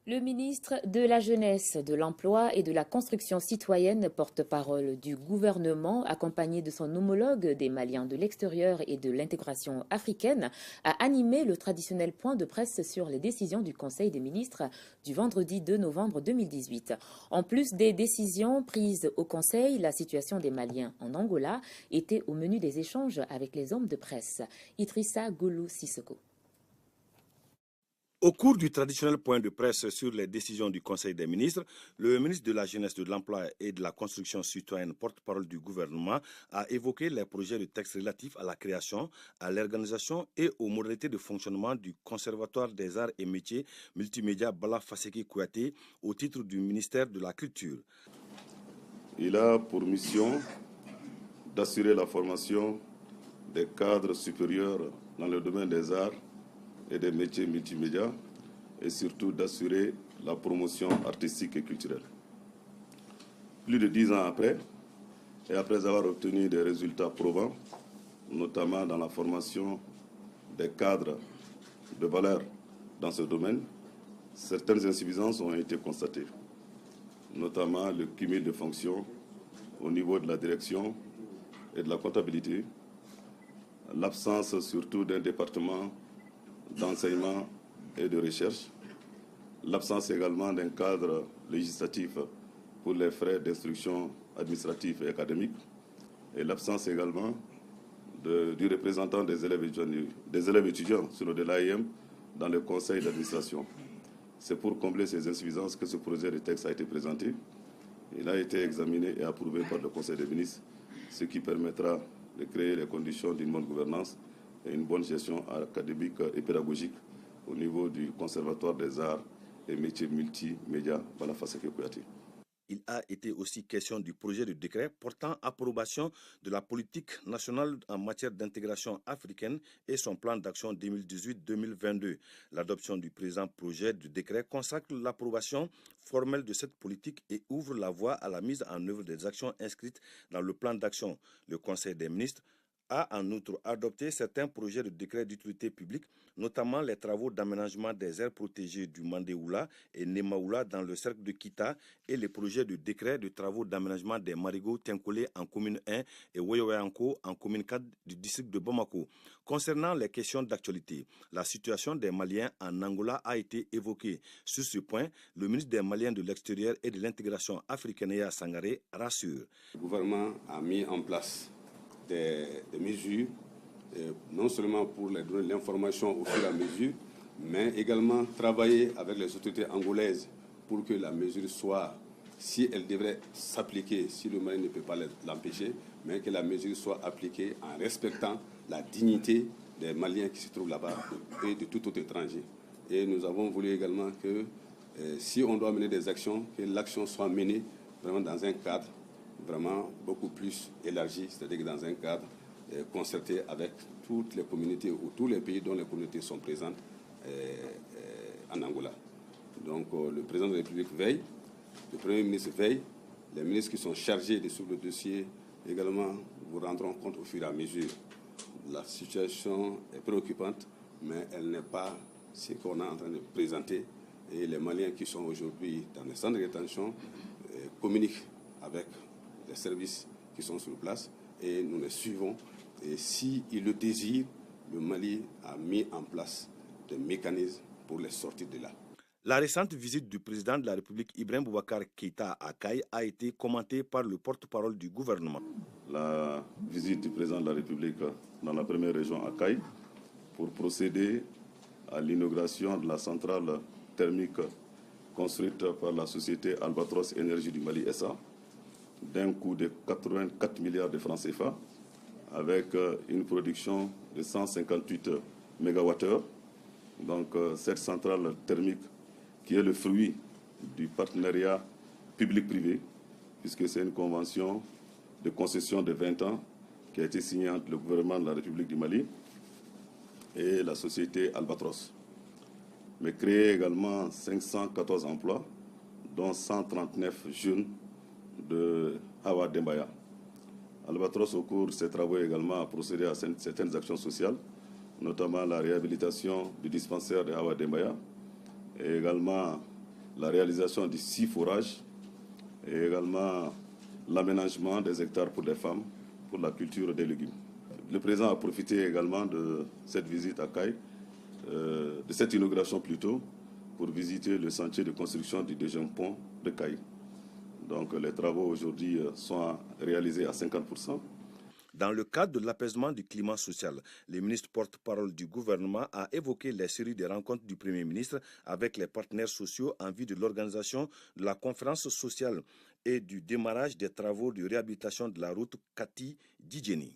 Le ministre de la Jeunesse, de l'Emploi et de la Construction citoyenne, porte-parole du gouvernement, accompagné de son homologue des Maliens de l'extérieur et de l'intégration africaine, a animé le traditionnel point de presse sur les décisions du Conseil des ministres du vendredi 2 novembre 2018. En plus des décisions prises au Conseil, la situation des Maliens en Angola était au menu des échanges avec les hommes de presse. Idrissa Goulou Sissoko. Au cours du traditionnel point de presse sur les décisions du Conseil des ministres, le ministre de la Jeunesse, de l'Emploi et de la Construction citoyenne, porte-parole du gouvernement, a évoqué les projets de texte relatifs à la création, à l'organisation et aux modalités de fonctionnement du Conservatoire des arts et métiers multimédia Bala Faseke Kouyaté au titre du ministère de la Culture. Il a pour mission d'assurer la formation des cadres supérieurs dans le domaine des arts et des métiers multimédia et surtout d'assurer la promotion artistique et culturelle. Plus de 10 ans après, et après avoir obtenu des résultats probants, notamment dans la formation des cadres de valeur dans ce domaine, certaines insuffisances ont été constatées, notamment le cumul de fonctions au niveau de la direction et de la comptabilité, l'absence surtout d'un département d'enseignement et de recherche, l'absence également d'un cadre législatif pour les frais d'instruction administratifs et académiques, et l'absence également du représentant des élèves étudiants sur le de l'AIM dans le conseil d'administration. C'est pour combler ces insuffisances que ce projet de texte a été présenté. Il a été examiné et approuvé par le Conseil des ministres, ce qui permettra de créer les conditions d'une bonne gouvernance et une bonne gestion académique et pédagogique au niveau du Conservatoire des arts et métiers multimédia Bala Faseke Kouyaté. Il a été aussi question du projet de décret portant approbation de la politique nationale en matière d'intégration africaine et son plan d'action 2018-2022. L'adoption du présent projet de décret consacre l'approbation formelle de cette politique et ouvre la voie à la mise en œuvre des actions inscrites dans le plan d'action. Le Conseil des ministres a en outre adopté certains projets de décret d'utilité publique, notamment les travaux d'aménagement des aires protégées du Mandéoula et Nemaoula dans le cercle de Kita et les projets de décret de travaux d'aménagement des marigots Tenkolé en commune 1 et Woyoyanko en commune 4 du district de Bamako. Concernant les questions d'actualité, la situation des Maliens en Angola a été évoquée. Sur ce point, le ministre des Maliens de l'extérieur et de l'intégration africaine, Yaya Sangaré, rassure. Le gouvernement a mis en place des mesures, non seulement pour les donner l'information au fur et à mesure, mais également travailler avec les autorités angolaises pour que la mesure soit, si elle devrait s'appliquer, si le Mali ne peut pas l'empêcher, mais que la mesure soit appliquée en respectant la dignité des Maliens qui se trouvent là-bas et de tout autre étranger. Et nous avons voulu également que si on doit mener des actions, que l'action soit menée vraiment dans un cadre vraiment beaucoup plus élargi, c'est-à-dire que dans un cadre concerté avec toutes les communautés ou tous les pays dont les communautés sont présentes en Angola. Donc le président de la République veille, le Premier ministre veille, les ministres qui sont chargés de suivre le dossier également vous rendront compte au fur et à mesure. La situation est préoccupante, mais elle n'est pas ce qu'on est en train de présenter. Et les Maliens qui sont aujourd'hui dans les centres de rétention communiquent avec les services qui sont sur place et nous les suivons. Et s'ils le désirent, le Mali a mis en place des mécanismes pour les sortir de là. La récente visite du président de la République Ibrahim Boubacar Keïta à Kaï a été commentée par le porte-parole du gouvernement. La visite du président de la République dans la première région à Kaï pour procéder à l'inauguration de la centrale thermique construite par la société Albatros Énergie du Mali SA d'un coût de 84 milliards de francs CFA avec une production de 158 MWh. Donc cette centrale thermique qui est le fruit du partenariat public-privé, puisque c'est une convention de concession de 20 ans qui a été signée entre le gouvernement de la République du Mali et la société Albatros. Mais créer également 514 emplois, dont 139 jeunes de Hawa Dembaya. Albatros, au cours de ses travaux également, a procédé à certaines actions sociales, notamment la réhabilitation du dispensaire de Hawa Dembaya et également la réalisation de 6 forages et également l'aménagement des hectares pour les femmes pour la culture des légumes. Le président a profité également de cette visite à Kayes, de cette inauguration plutôt, pour visiter le chantier de construction du deuxième pont de Kayes. Donc les travaux aujourd'hui sont réalisés à 50%. Dans le cadre de l'apaisement du climat social, le ministre porte-parole du gouvernement a évoqué les séries de rencontres du Premier ministre avec les partenaires sociaux en vue de l'organisation de la conférence sociale et du démarrage des travaux de réhabilitation de la route Kati-Djidjeni.